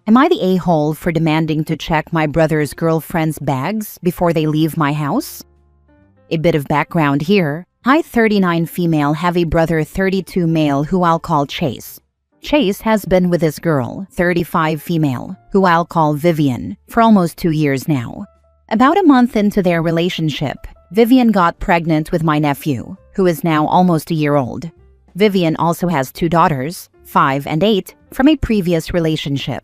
Am I the a-hole for demanding to check my brother's girlfriend's bags before they leave my house? A bit of background here. I, 39 female, have a brother 32 male who I'll call Chase. Chase has been with this girl, 35 female, who I'll call Vivian, for almost 2 years now. About a month into their relationship, Vivian got pregnant with my nephew, who is now almost a year old. Vivian also has 2 daughters, 5 and 8, from a previous relationship.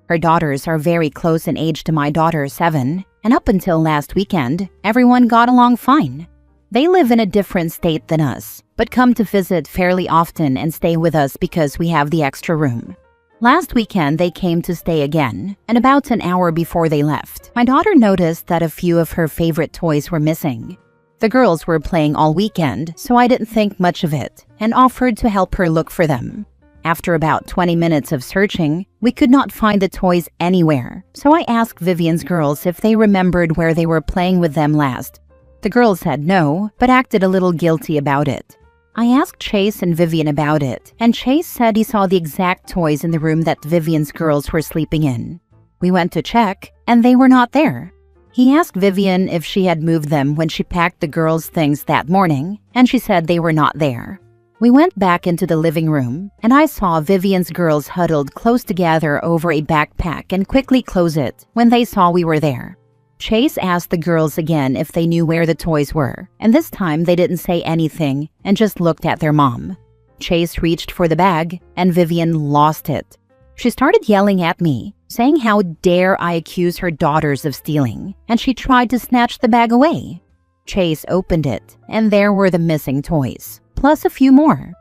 Her daughters are very close in age to my daughter, 7, and up until last weekend, everyone got along fine. They live in a different state than us, but come to visit fairly often and stay with us because we have the extra room. Last weekend, they came to stay again, and about an hour before they left, my daughter noticed that a few of her favorite toys were missing. The girls were playing all weekend, so I didn't think much of it and offered to help her look for them. After about 20 minutes of searching, we could not find the toys anywhere, so I asked Vivian's girls if they remembered where they were playing with them last. The girls said no, but acted a little guilty about it. I asked Chase and Vivian about it, and Chase said he saw the exact toys in the room that Vivian's girls were sleeping in. We went to check, and they were not there. He asked Vivian if she had moved them when she packed the girls' things that morning, and she said they were not there. We went back into the living room, and I saw Vivian's girls huddled close together over a backpack and quickly close it when they saw we were there. Chase asked the girls again if they knew where the toys were, and this time they didn't say anything and just looked at their mom. Chase reached for the bag, and Vivian lost it. She started yelling at me, saying how dare I accuse her daughters of stealing, and she tried to snatch the bag away. Chase opened it, and there were the missing toys, plus a few more.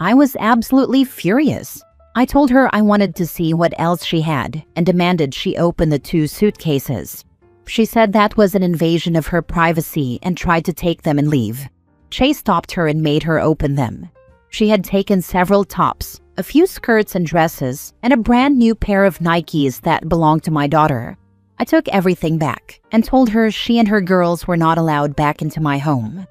I was absolutely furious. I told her I wanted to see what else she had and demanded she open the 2 suitcases. She said that was an invasion of her privacy and tried to take them and leave. Chase stopped her and made her open them. She had taken several tops, a few skirts and dresses, and a brand new pair of Nikes that belonged to my daughter. I took everything back and told her she and her girls were not allowed back into my home.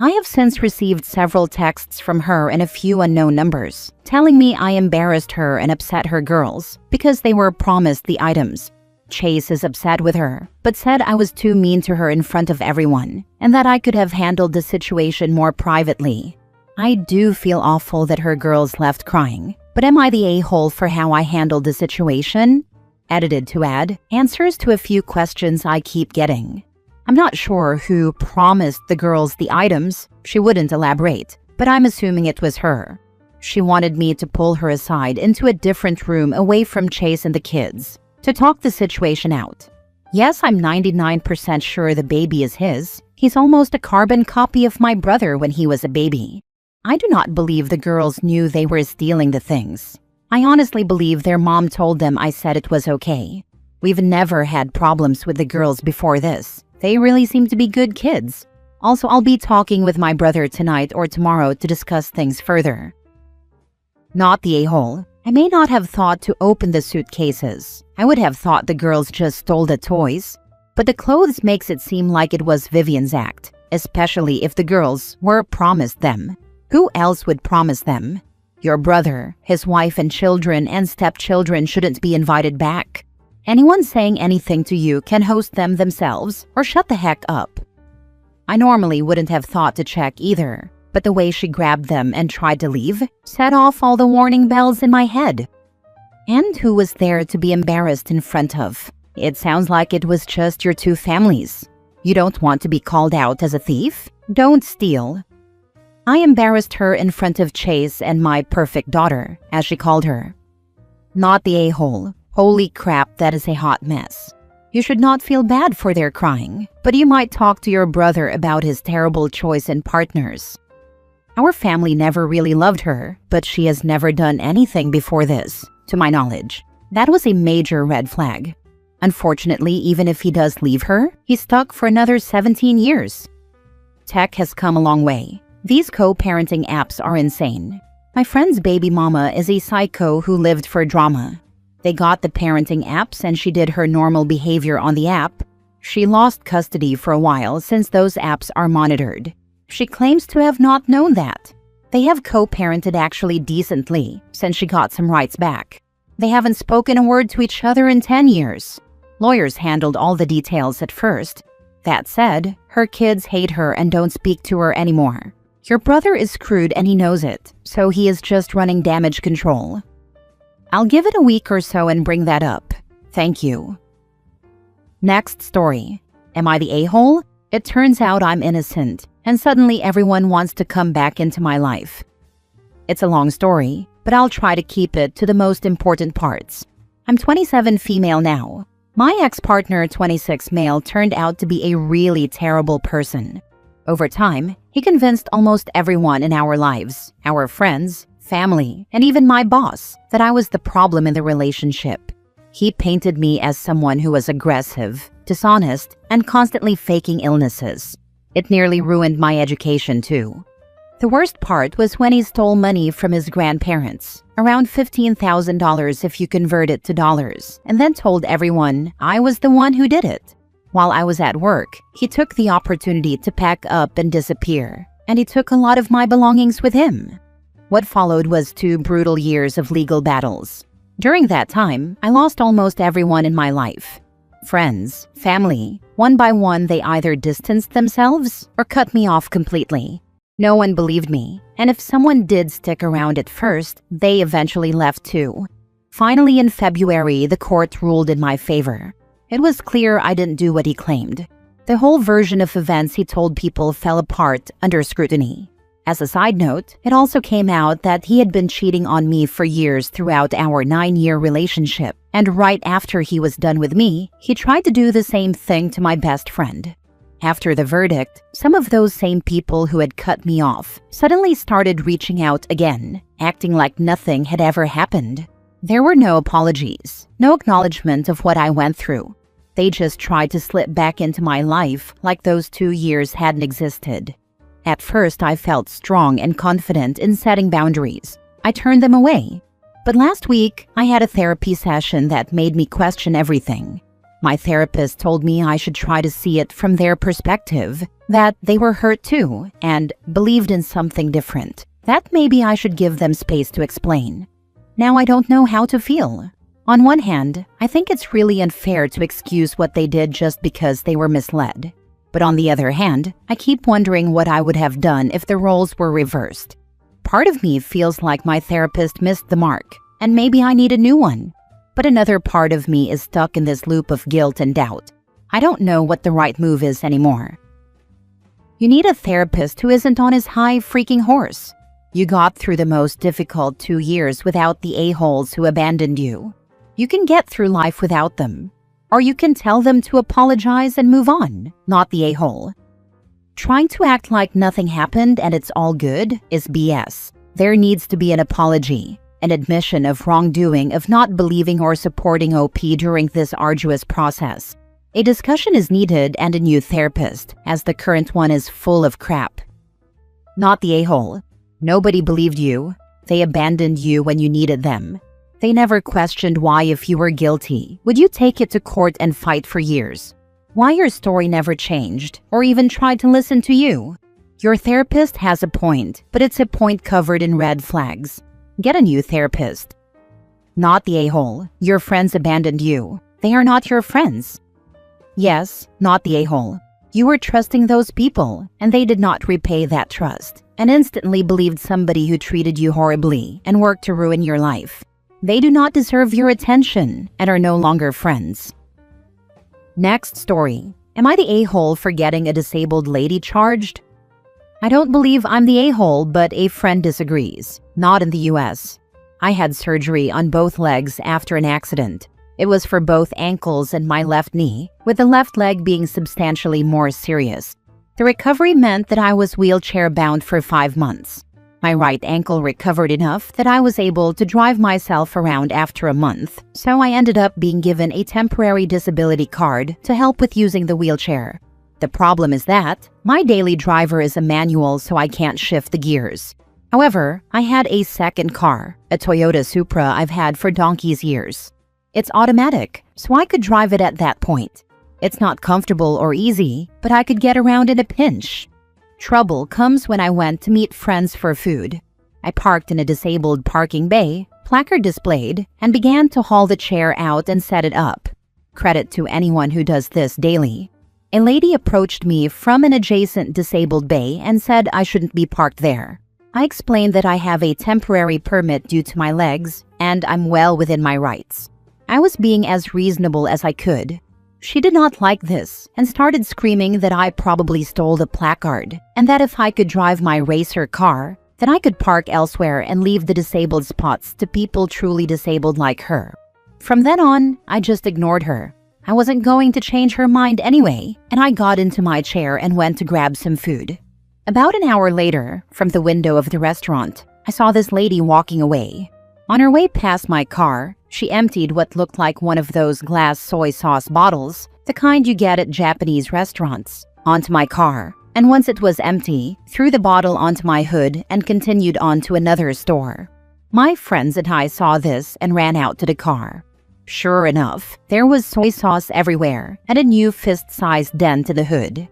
I have since received several texts from her and a few unknown numbers, telling me I embarrassed her and upset her girls because they were promised the items. Chase is upset with her, but said I was too mean to her in front of everyone, and that I could have handled the situation more privately. I do feel awful that her girls left crying, but am I the a-hole for how I handled the situation? Edited to add answers to a few questions I keep getting. I'm not sure who promised the girls the items. She wouldn't elaborate, but I'm assuming it was her. She wanted me to pull her aside into a different room away from Chase and the kids to talk the situation out. Yes, I'm 99% sure the baby is his. He's almost a carbon copy of my brother when he was a baby. I do not believe the girls knew they were stealing the things. I honestly believe their mom told them I said it was okay. We've never had problems with the girls before this. They really seem to be good kids. Also, I'll be talking with my brother tonight or tomorrow to discuss things further. Not the a-hole. I may not have thought to open the suitcases. I would have thought the girls just stole the toys. But the clothes makes it seem like it was Vivian's act, especially if the girls were promised them. Who else would promise them? Your brother, his wife and children and stepchildren shouldn't be invited back. Anyone saying anything to you can host them themselves or shut the heck up. I normally wouldn't have thought to check either, but the way she grabbed them and tried to leave set off all the warning bells in my head. And who was there to be embarrassed in front of? It sounds like it was just your 2 families. You don't want to be called out as a thief? Don't steal. I embarrassed her in front of Chase and my perfect daughter, as she called her. Not the a-hole. Holy crap, that is a hot mess. You should not feel bad for their crying, but you might talk to your brother about his terrible choice in partners. Our family never really loved her, but she has never done anything before this, to my knowledge. That was a major red flag. Unfortunately, even if he does leave her, he's stuck for another 17 years. Tech has come a long way. These co-parenting apps are insane. My friend's baby mama is a psycho who lived for drama. They got the parenting apps and she did her normal behavior on the app. She lost custody for a while since those apps are monitored. She claims to have not known that. They have co-parented actually decently since she got some rights back. They haven't spoken a word to each other in 10 years. Lawyers handled all the details at first. That said, her kids hate her and don't speak to her anymore. Your brother is screwed and he knows it, so he is just running damage control. I'll give it a week or so and bring that up. Thank you. Next story. Am I the a-hole? It turns out I'm innocent, and suddenly everyone wants to come back into my life. It's a long story, but I'll try to keep it to the most important parts. I'm 27 female now. My ex-partner, 26 male, turned out to be a really terrible person. Over time, he convinced almost everyone in our lives, our friends, family, and even my boss, that I was the problem in the relationship. He painted me as someone who was aggressive, dishonest, and constantly faking illnesses. It nearly ruined my education too. The worst part was when he stole money from his grandparents, around $15,000 if you convert it to dollars, and then told everyone I was the one who did it. While I was at work, he took the opportunity to pack up and disappear, and he took a lot of my belongings with him. What followed was 2 brutal years of legal battles. During that time, I lost almost everyone in my life. Friends, family, one by one they either distanced themselves or cut me off completely. No one believed me, and if someone did stick around at first, they eventually left too. Finally, in February, the court ruled in my favor. It was clear I didn't do what he claimed. The whole version of events he told people fell apart under scrutiny. As a side note, it also came out that he had been cheating on me for years throughout our 9-year relationship, and right after he was done with me, he tried to do the same thing to my best friend. After the verdict, some of those same people who had cut me off suddenly started reaching out again, acting like nothing had ever happened. There were no apologies, no acknowledgement of what I went through. They just tried to slip back into my life like those 2 years hadn't existed. At first, I felt strong and confident in setting boundaries. I turned them away. But last week, I had a therapy session that made me question everything. My therapist told me I should try to see it from their perspective, that they were hurt too and believed in something different, that maybe I should give them space to explain. Now I don't know how to feel. On one hand, I think it's really unfair to excuse what they did just because they were misled. But on the other hand, I keep wondering what I would have done if the roles were reversed. Part of me feels like my therapist missed the mark, and maybe I need a new one. But another part of me is stuck in this loop of guilt and doubt. I don't know what the right move is anymore. You need a therapist who isn't on his high freaking horse. You got through the most difficult 2 years without the a-holes who abandoned you. You can get through life without them. Or you can tell them to apologize and move on, not the a-hole. Trying to act like nothing happened and it's all good is BS. There needs to be an apology, an admission of wrongdoing, of not believing or supporting OP during this arduous process. A discussion is needed and a new therapist, as the current one is full of crap. Not the a-hole. Nobody believed you. They abandoned you when you needed them. They never questioned why, if you were guilty, would you take it to court and fight for years? Why your story never changed, or even tried to listen to you? Your therapist has a point, but it's a point covered in red flags. Get a new therapist. Not the a-hole. Your friends abandoned you. They are not your friends. Yes, not the a-hole. You were trusting those people, and they did not repay that trust, and instantly believed somebody who treated you horribly and worked to ruin your life. They do not deserve your attention and are no longer friends. Next story. Am I the a-hole for getting a disabled lady charged? I don't believe I'm the a-hole, but a friend disagrees. Not in the US. I had surgery on both legs after an accident. It was for both ankles and my left knee, with the left leg being substantially more serious. The recovery meant that I was wheelchair-bound for 5 months. My right ankle recovered enough that I was able to drive myself around after a month, so I ended up being given a temporary disability card to help with using the wheelchair. The problem is that my daily driver is a manual, so I can't shift the gears. However, I had a second car, a Toyota Supra I've had for donkey's years. It's automatic, so I could drive it at that point. It's not comfortable or easy, but I could get around in a pinch. Trouble comes when I went to meet friends for food. I parked in a disabled parking bay, placard displayed, and began to haul the chair out and set it up. Credit to anyone who does this daily. A lady approached me from an adjacent disabled bay and said I shouldn't be parked there. I explained that I have a temporary permit due to my legs and I'm well within my rights. I was being as reasonable as I could. She did not like this and started screaming that I probably stole the placard and that if I could drive my racer car, then I could park elsewhere and leave the disabled spots to people truly disabled like her. From then on, I just ignored her. I wasn't going to change her mind anyway, and I got into my chair and went to grab some food. About an hour later, from the window of the restaurant, I saw this lady walking away. On her way past my car, she emptied what looked like one of those glass soy sauce bottles, the kind you get at Japanese restaurants, onto my car, and once it was empty, threw the bottle onto my hood and continued on to another store. My friends and I saw this and ran out to the car. Sure enough, there was soy sauce everywhere and a new fist-sized dent in the hood.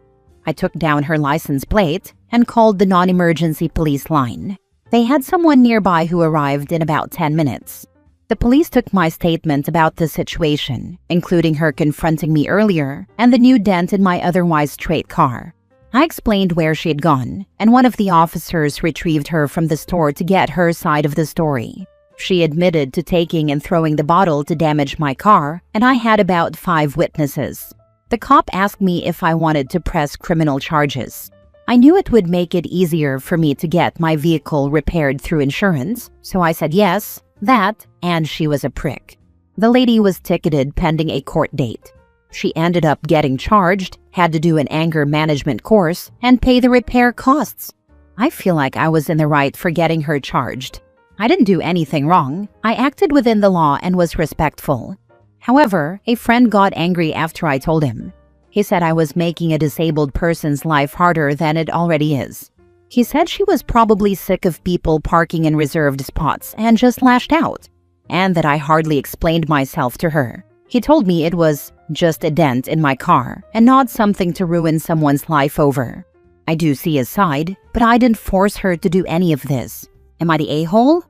I took down her license plate and called the non-emergency police line. They had someone nearby who arrived in about 10 minutes. The police took my statement about the situation, including her confronting me earlier and the new dent in my otherwise straight car. I explained where she had gone, and one of the officers retrieved her from the store to get her side of the story. She admitted to taking and throwing the bottle to damage my car, and I had about 5 witnesses. The cop asked me if I wanted to press criminal charges. I knew it would make it easier for me to get my vehicle repaired through insurance, so I said yes, that, and she was a prick. The lady was ticketed pending a court date. She ended up getting charged, had to do an anger management course, and pay the repair costs. I feel like I was in the right for getting her charged. I didn't do anything wrong. I acted within the law and was respectful. However, a friend got angry after I told him. He said I was making a disabled person's life harder than it already is. He said she was probably sick of people parking in reserved spots and just lashed out, and that I hardly explained myself to her. He told me it was just a dent in my car and not something to ruin someone's life over. I do see his side, but I didn't force her to do any of this. Am I the a-hole?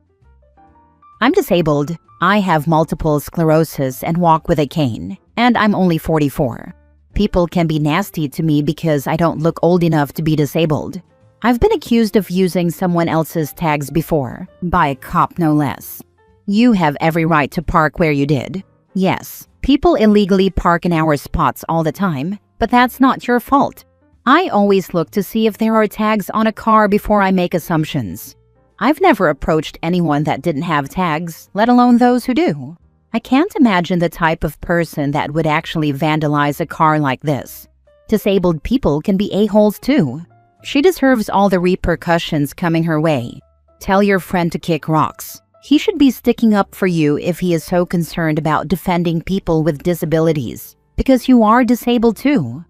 I'm disabled. I have multiple sclerosis and walk with a cane, and I'm only 44. People can be nasty to me because I don't look old enough to be disabled. I've been accused of using someone else's tags before, by a cop no less. You have every right to park where you did. Yes, people illegally park in our spots all the time, but that's not your fault. I always look to see if there are tags on a car before I make assumptions. I've never approached anyone that didn't have tags, let alone those who do. I can't imagine the type of person that would actually vandalize a car like this. Disabled people can be a-holes too. She deserves all the repercussions coming her way. Tell your friend to kick rocks. He should be sticking up for you if he is so concerned about defending people with disabilities, because you are disabled too.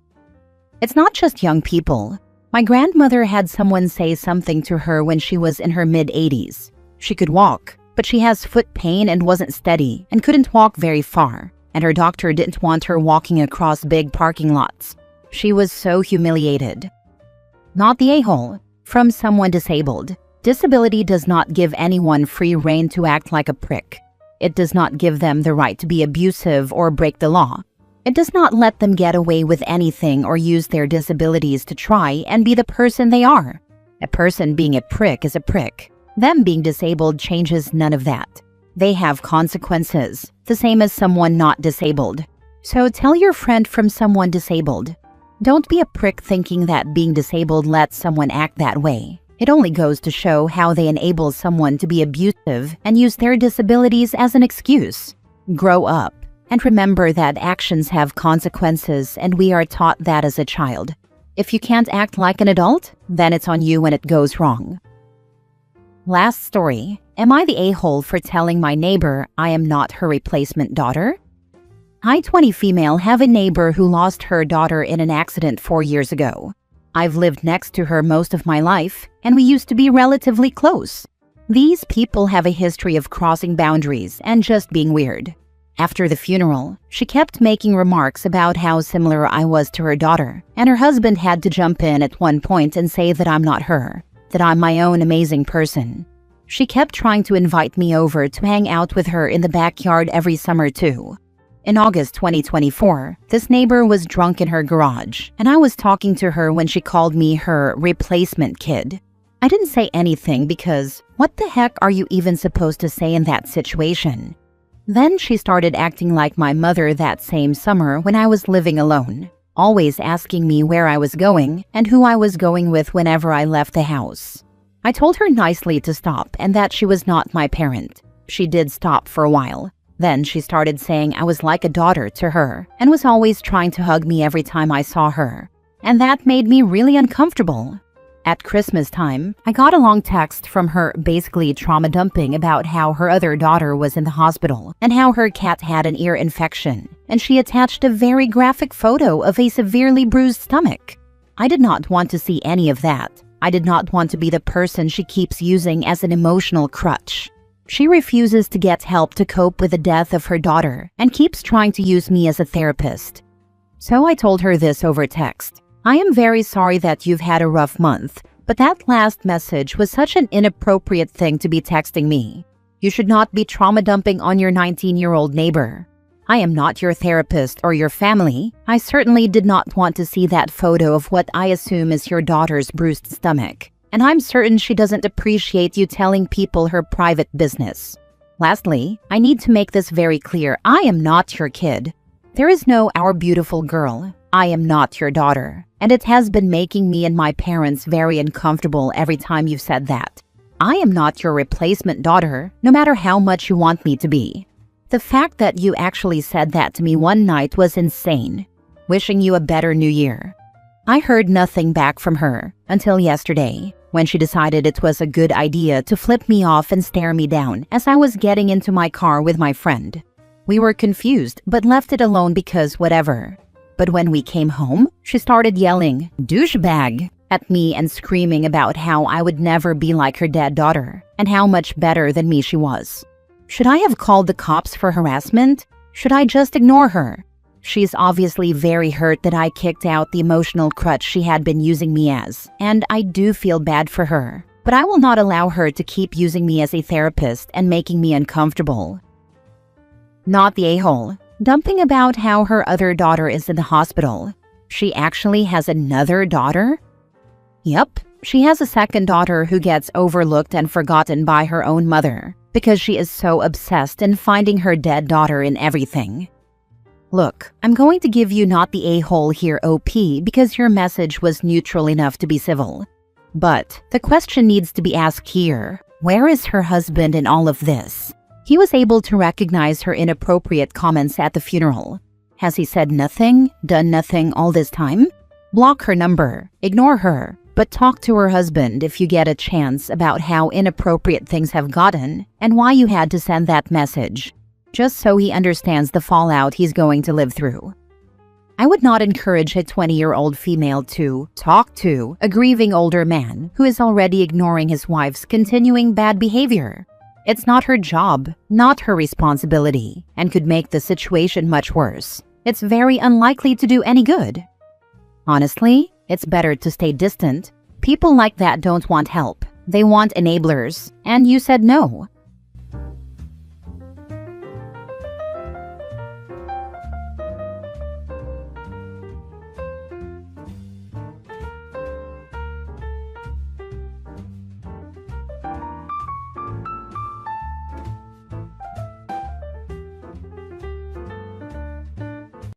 It's not just young people. My grandmother had someone say something to her when she was in her mid-80s. She could walk, but she has foot pain and wasn't steady and couldn't walk very far, and her doctor didn't want her walking across big parking lots. She was so humiliated. Not the a-hole. From someone disabled. Disability does not give anyone free rein to act like a prick. It does not give them the right to be abusive or break the law. It does not let them get away with anything or use their disabilities to try and be the person they are. A person being a prick is a prick. Them being disabled changes none of that. They have consequences, the same as someone not disabled. So tell your friend from someone disabled. Don't be a prick thinking that being disabled lets someone act that way. It only goes to show how they enable someone to be abusive and use their disabilities as an excuse. Grow up. And remember that actions have consequences, and we are taught that as a child. If you can't act like an adult, then it's on you when it goes wrong. Last story. Am I the a-hole for telling my neighbor I am not her replacement daughter? I, 20 female, have a neighbor who lost her daughter in an accident 4 years ago. I've lived next to her most of my life, and we used to be relatively close. These people have a history of crossing boundaries and just being weird. After the funeral, she kept making remarks about how similar I was to her daughter, and her husband had to jump in at one point and say that I'm not her, that I'm my own amazing person. She kept trying to invite me over to hang out with her in the backyard every summer too. In August 2024, this neighbor was drunk in her garage, and I was talking to her when she called me her replacement kid. I didn't say anything because what the heck are you even supposed to say in that situation? Then she started acting like my mother that same summer when I was living alone, always asking me where I was going and who I was going with whenever I left the house. I told her nicely to stop and that she was not my parent. She did stop for a while. Then she started saying I was like a daughter to her and was always trying to hug me every time I saw her. And that made me really uncomfortable. At Christmas time, I got a long text from her basically trauma dumping about how her other daughter was in the hospital and how her cat had an ear infection. And she attached a very graphic photo of a severely bruised stomach. I did not want to see any of that. I did not want to be the person she keeps using as an emotional crutch. She refuses to get help to cope with the death of her daughter and keeps trying to use me as a therapist. So I told her this over text. I am very sorry that you've had a rough month, but that last message was such an inappropriate thing to be texting me. You should not be trauma dumping on your 19-year-old neighbor. I am not your therapist or your family. I certainly did not want to see that photo of what I assume is your daughter's bruised stomach. And I'm certain she doesn't appreciate you telling people her private business. Lastly, I need to make this very clear. I am not your kid. There is no our beautiful girl. I am not your daughter. And it has been making me and my parents very uncomfortable every time you've said that. I am not your replacement daughter, no matter how much you want me to be. The fact that you actually said that to me one night was insane. Wishing you a better new year. I heard nothing back from her until yesterday, when she decided it was a good idea to flip me off and stare me down as I was getting into my car with my friend. We were confused but left it alone because whatever. But when we came home, she started yelling, "Douchebag!" at me and screaming about how I would never be like her dead daughter and how much better than me she was. Should I have called the cops for harassment? Should I just ignore her? She's obviously very hurt that I kicked out the emotional crutch she had been using me as, and I do feel bad for her. But I will not allow her to keep using me as a therapist and making me uncomfortable. Not the a-hole. Dumping about how her other daughter is in the hospital. She actually has another daughter? Yep, she has a second daughter who gets overlooked and forgotten by her own mother because she is so obsessed in finding her dead daughter in everything. Look, I'm going to give you not the a-hole here OP because your message was neutral enough to be civil. But the question needs to be asked here. Where is her husband in all of this? He was able to recognize her inappropriate comments at the funeral. Has he said nothing, done nothing all this time? Block her number, ignore her, but talk to her husband if you get a chance about how inappropriate things have gotten and why you had to send that message. Just so he understands the fallout he's going to live through. I would not encourage a 20-year-old female to talk to a grieving older man who is already ignoring his wife's continuing bad behavior. It's not her job, not her responsibility, and could make the situation much worse. It's very unlikely to do any good. Honestly, it's better to stay distant. People like that don't want help. They want enablers, and you said no.